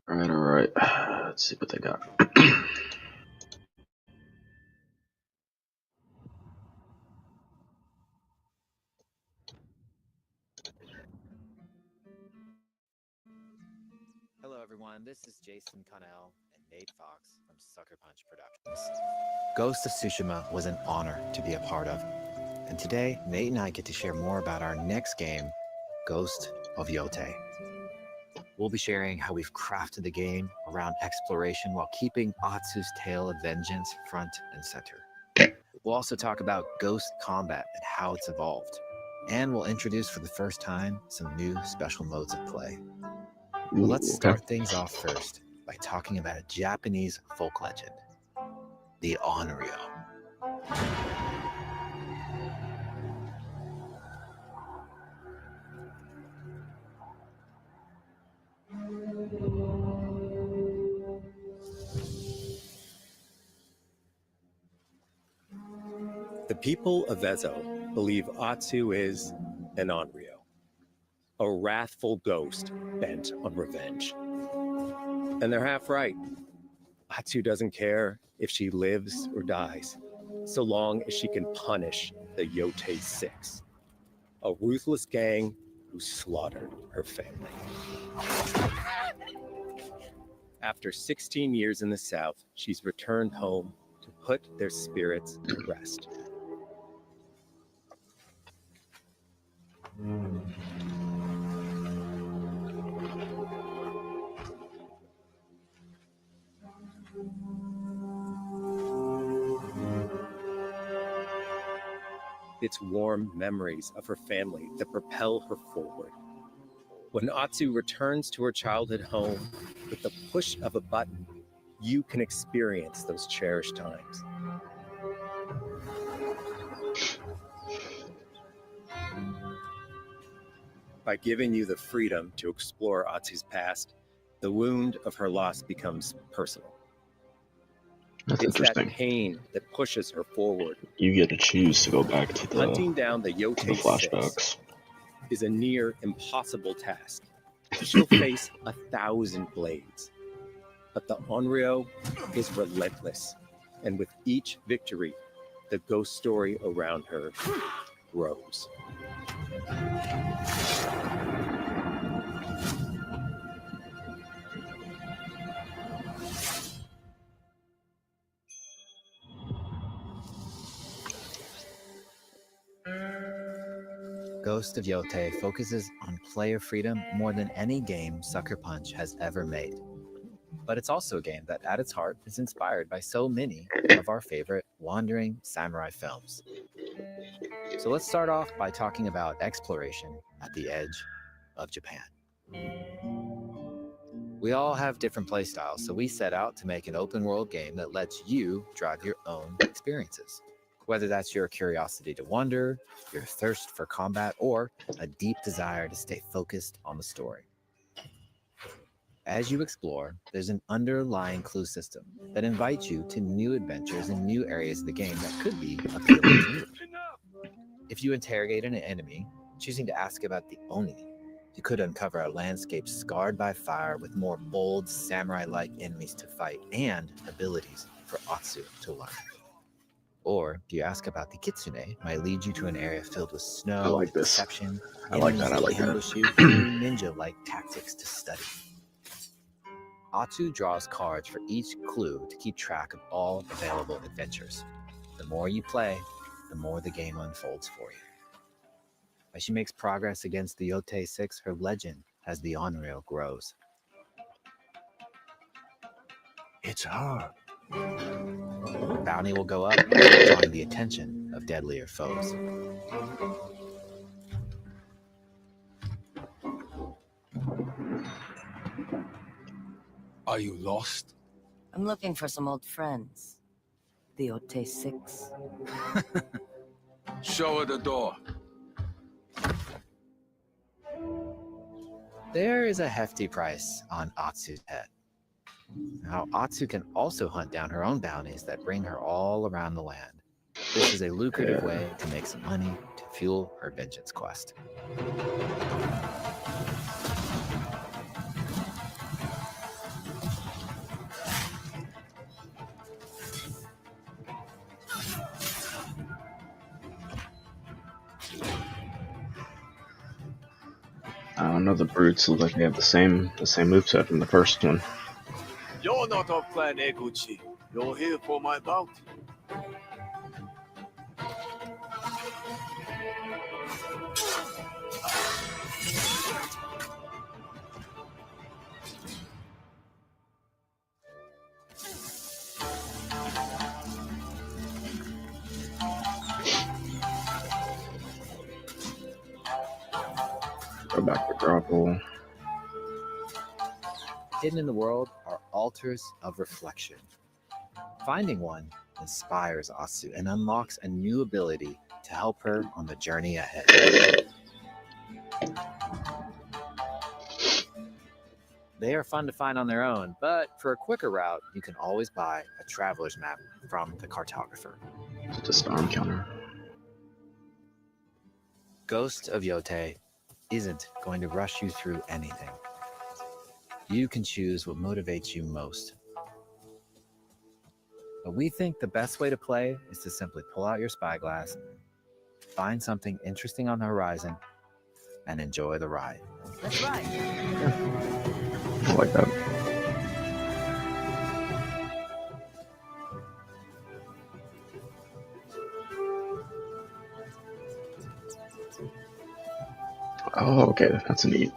All right. Let's see what they got. Hello, everyone. This is Jason Connell and Nate Fox from Sucker Punch Productions. Ghost of Tsushima was an honor to be a part of. And today, Nate and I get to share more about our next game, Ghost of Yotei. We'll be sharing how we've crafted the game around exploration while keeping Atsu's tale of vengeance front and center. We'll also talk about ghost combat and how it's evolved. And we'll introduce for the first time some new special modes of play. Well, let's start things off first by talking about a Japanese folk legend, the Onryo. The people of Ezo believe Atsu is an Onryo, a wrathful ghost bent on revenge. And they're half right. Atsu doesn't care if she lives or dies, so long as she can punish the Yotei Six, a ruthless gang who slaughtered her family. After 16 years in the South, she's returned home to put their spirits to rest. It's warm memories of her family that propel her forward. When Atsu returns to her childhood home, with the push of a button, you can experience those cherished times. By giving you the freedom to explore Atsu's past, the wound of her loss becomes personal. That's It's interesting. that pain that pushes her forward. You get to choose to go back to the Hunting down the Yotei flashbacks. Six is a near impossible task. She'll face 1,000 blades. But the Onryo is relentless, and with each victory, the ghost story around her grows. Ghost of Yotei focuses on player freedom more than any game Sucker Punch has ever made. But it's also a game that, at its heart, is inspired by so many of our favorite wandering samurai films. So let's start off by talking about exploration at the edge of Japan. We all have different playstyles, so we set out to make an open world game that lets you drive your own experiences. Whether that's your curiosity to wander, your thirst for combat, or a deep desire to stay focused on the story. As you explore, there's an underlying clue system that invites you to new adventures in new areas of the game that could be appealing to you. If you interrogate an enemy, choosing to ask about the Oni, you could uncover a landscape scarred by fire with more bold samurai-like enemies to fight and abilities for Atsu to learn. Or if you ask about the Kitsune, might lead you to an area filled with snow, like this. deception, I like enemies that. I like that. ambush you, and ninja-like tactics to study. Atsu draws cards for each clue to keep track of all available adventures. The more you play, the more the game unfolds for you. As she makes progress against the Yotei Six, her legend as the Onryo grows. It's her. Bounty will go up, drawing the attention of deadlier foes. Are you lost? I'm looking for some old friends. The Yotei Six. Show her the door. There is a hefty price on Atsu's head. Now, Atsu can also hunt down her own bounties that bring her all around the land. This is a lucrative way to make some money to fuel her vengeance quest. None of the brutes look like they have the same moveset from the first one. You're not of Clan Eguchi. You're here for my bounty. Go back to grapple. Hidden in the world are altars of reflection. Finding one inspires Atsu and unlocks a new ability to help her on the journey ahead. They are fun to find on their own, but for a quicker route, you can always buy a traveler's map from the cartographer. It's a storm counter. Ghost of Yotei isn't going to rush you through anything. You can choose what motivates you most. But we think the best way to play is to simply pull out your spyglass, find something interesting on the horizon, and enjoy the ride. Let's ride. I like that. Oh, okay, that's neat.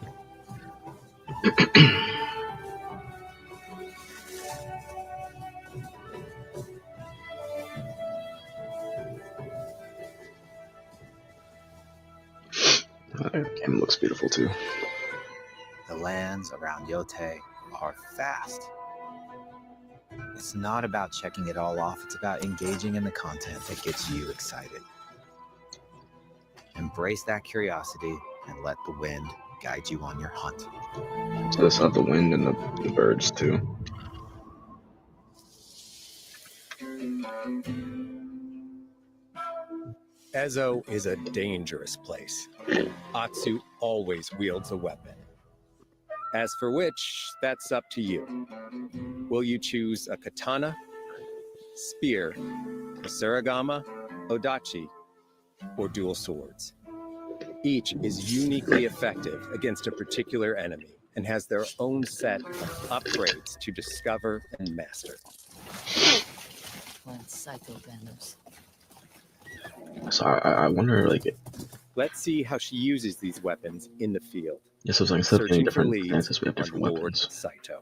That game looks beautiful too. The lands around Yotei are fast. It's not about checking it all off, it's about engaging in the content that gets you excited. Embrace that curiosity and let the wind guide you on your hunt. So this have the wind and the birds too. Ezo is a dangerous place. Atsu always wields a weapon. As for which, that's up to you. Will you choose a katana, spear, a surigama, odachi, or dual swords? Each is uniquely effective against a particular enemy and has their own set of upgrades to discover and master. Plant psycho banners. So I wonder, like, Let's see how she uses these weapons in the field. yes, it's like instead of getting Searching for different leads stances, we have on different Lord weapons. Saito.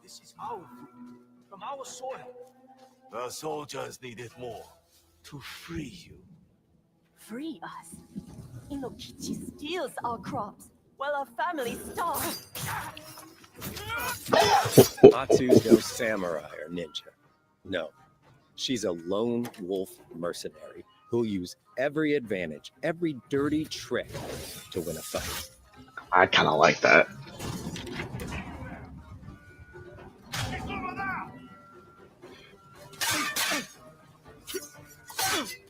This is our food, from our soil. The soldiers need it more to free you. Free us. Inokichi steals our crops while our families starve. Atsu's no samurai or ninja. No. She's a lone wolf mercenary who'll use every advantage, every dirty trick to win a fight. I kind of like that.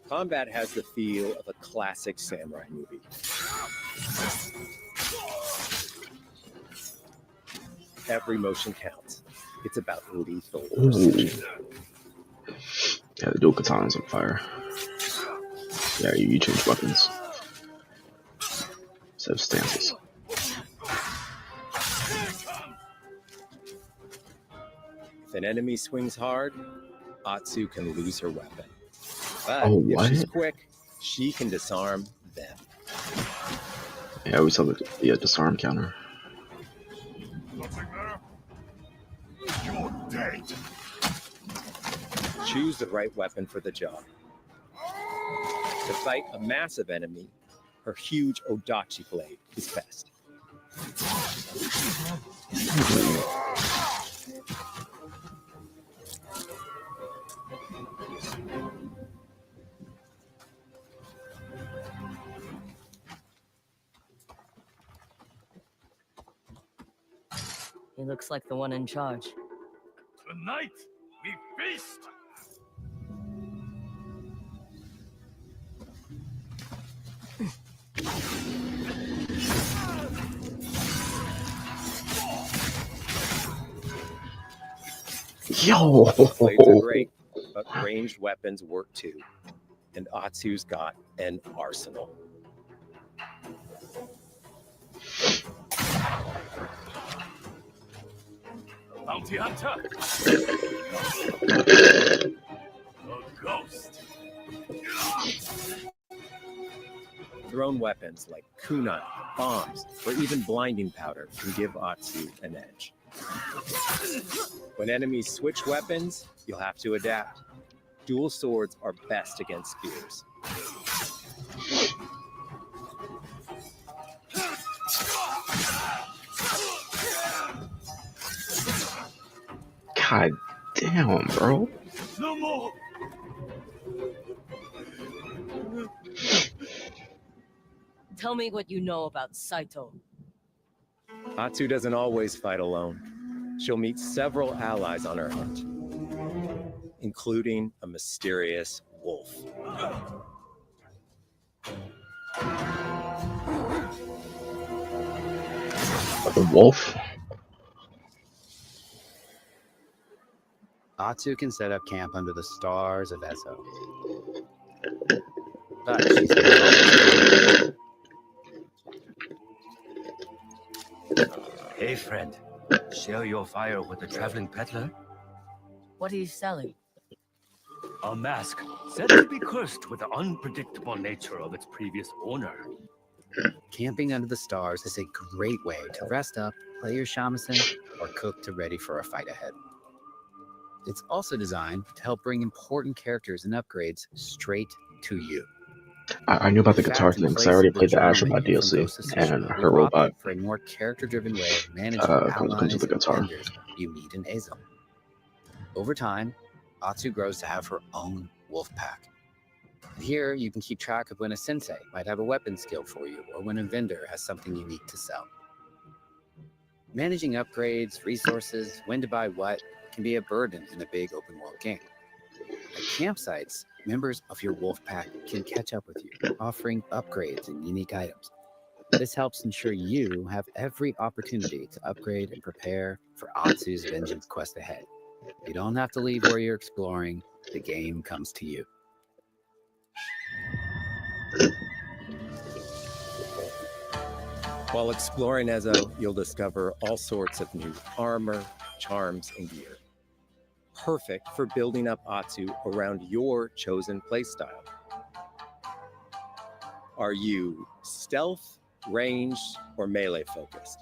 Combat has the feel of a classic samurai movie. Every motion counts. It's about lethal precision. Yeah, the dual katana's on fire. Yeah, you change weapons instead of stances. If an enemy swings hard, Atsu can lose her weapon. But Oh, if she's what? quick, she can disarm them. Yeah, we saw the disarm counter. You're dead. Choose the right weapon for the job. To fight a massive enemy, her huge odachi blade is best. He looks like the one in charge. Tonight, we feast. Yo! Blades are great, but ranged weapons work too. And Atsu's got an arsenal. Bounty hunter. A ghost. Thrown weapons like kunai, bombs, or even blinding powder can give Atsu an edge. When enemies switch weapons, you'll have to adapt. Dual swords are best against spears. God damn, bro. No more. Tell me what you know about Saito. Atsu doesn't always fight alone. She'll meet several allies on her hunt, including a mysterious wolf. The wolf? Atsu can set up camp under the stars of Ezo. But she's not Hey, friend. Share your fire with the traveling peddler? What are you selling? A mask said to be cursed with the unpredictable nature of its previous owner. Camping under the stars is a great way to rest up, play your shamisen, or cook to ready for a fight ahead. It's also designed to help bring important characters and upgrades straight to you. I knew about the In guitar fact, in thing because place I already of the played the journal Astrobot menu from DLC Ghost of and Tsushima, her we've opted robot for a more character-driven way of managing comes with allies the and guitar. vendors you meet in Ezo. Over time, Atsu grows to have her own wolf pack. Here, you can keep track of when a sensei might have a weapon skill for you, or when a vendor has something unique to sell. Managing upgrades, resources, when to buy what, can be a burden in a big open world game. At campsites, members of your wolf pack can catch up with you, offering upgrades and unique items. This helps ensure you have every opportunity to upgrade and prepare for Atsu's vengeance quest ahead. You don't have to leave where you're exploring, the game comes to you. While exploring Ezo, you'll discover all sorts of new armor, charms, and gear. Perfect for building up Atsu around your chosen playstyle. Are you stealth, ranged, or melee focused?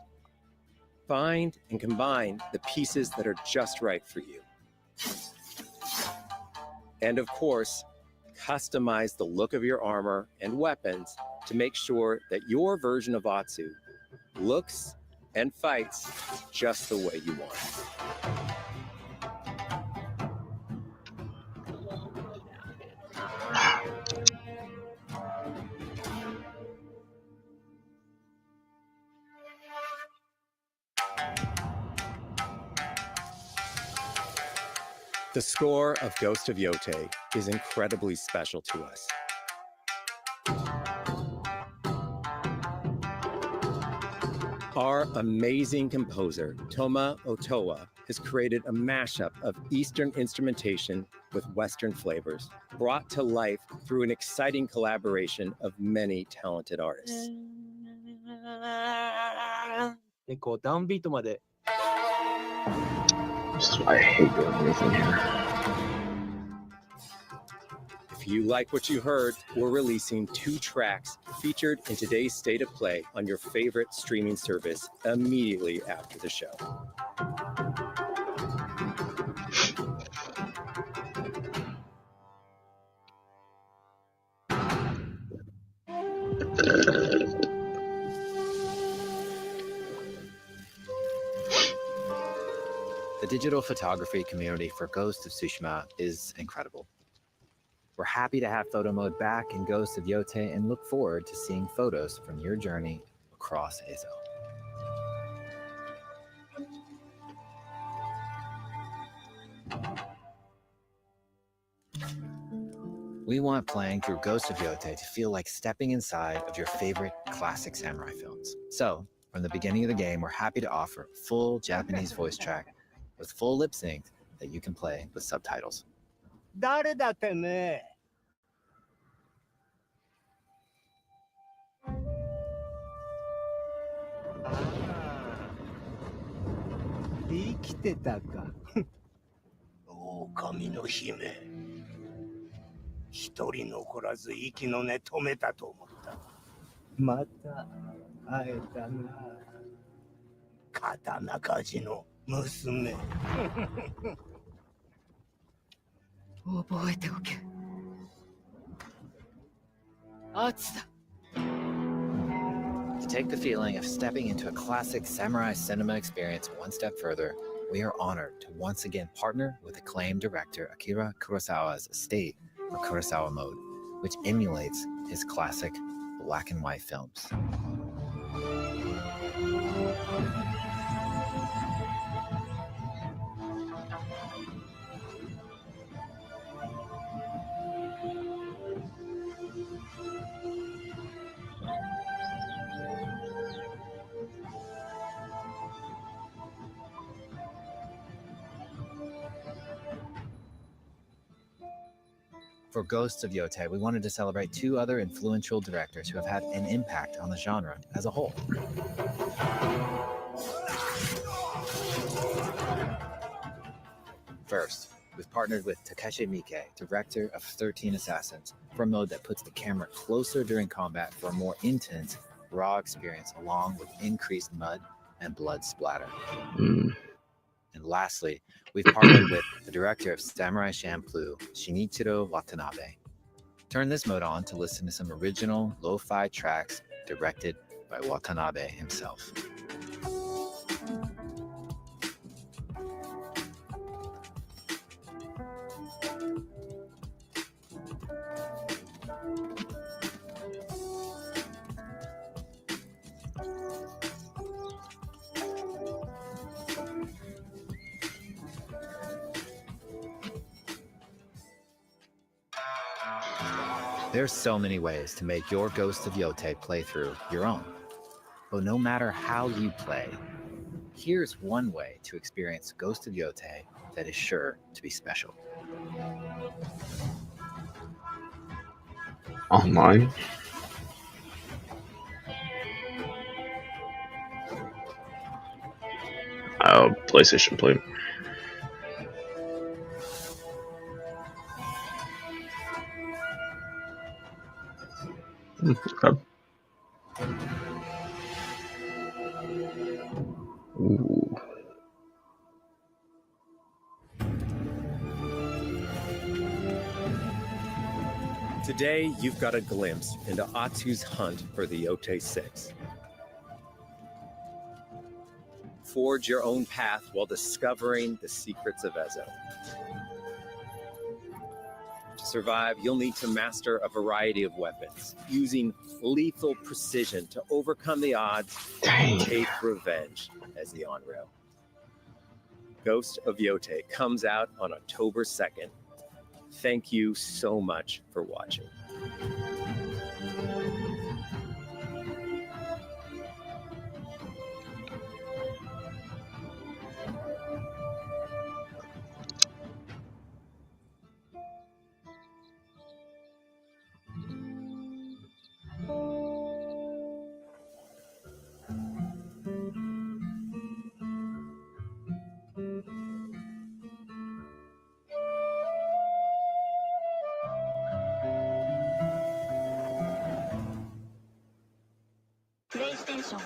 Find and combine the pieces that are just right for you. And of course, customize the look of your armor and weapons to make sure that your version of Atsu looks and fights just the way you want. The score of Ghost of Yotei is incredibly special to us. Our amazing composer, Toma Otoa, has created a mashup of Eastern instrumentation with Western flavors, brought to life through an exciting collaboration of many talented artists. 結構ダウンビートまで This is why I hate doing anything here. If you like what you heard, we're releasing 2 tracks featured in today's State of Play on your favorite streaming service immediately after the show. The digital photography community for Ghost of Tsushima is incredible. We're happy to have photo mode back in Ghost of Yotei and look forward to seeing photos from your journey across Ezo. We want playing through Ghost of Yotei to feel like stepping inside of your favorite classic samurai films. So, from the beginning of the game, we're happy to offer a full Japanese voice track with full lip sync that you can play with subtitles. 誰だてめえ リきてたか。狼の姫。一人残らず息の根止めたと思った。また会えたな。刀鍛冶の娘。覚えておけ。アツだ。To take the feeling of stepping into a classic samurai cinema experience one step further, we are honored to once again partner with acclaimed director Akira Kurosawa's Estate, or Kurosawa Mode, which emulates his classic black and white films. For Ghosts of Yotei, we wanted to celebrate two other influential directors who have had an impact on the genre as a whole. First, we've partnered with Takeshi Miike, director of 13 Assassins, for a mode that puts the camera closer during combat for a more intense, raw experience along with increased mud and blood splatter. Mm. And lastly, we've partnered with the director of Samurai Champloo, Shinichiro Watanabe. Turn this mode on to listen to some original lo-fi tracks directed by Watanabe himself. There's so many ways to make your Ghost of Yotei playthrough your own. But no matter how you play, here's one way to experience Ghost of Yotei that is sure to be special. Online? Oh, PlayStation Play. Okay. Ooh. Today, you've got a glimpse into Atsu's hunt for the Yotei 6. Forge your own path while discovering the secrets of Ezo. To survive, you'll need to master a variety of weapons, using lethal precision to overcome the odds and take revenge as the Onryo. Ghost of Yotei comes out on October 2nd. Thank you so much for watching. PlayStation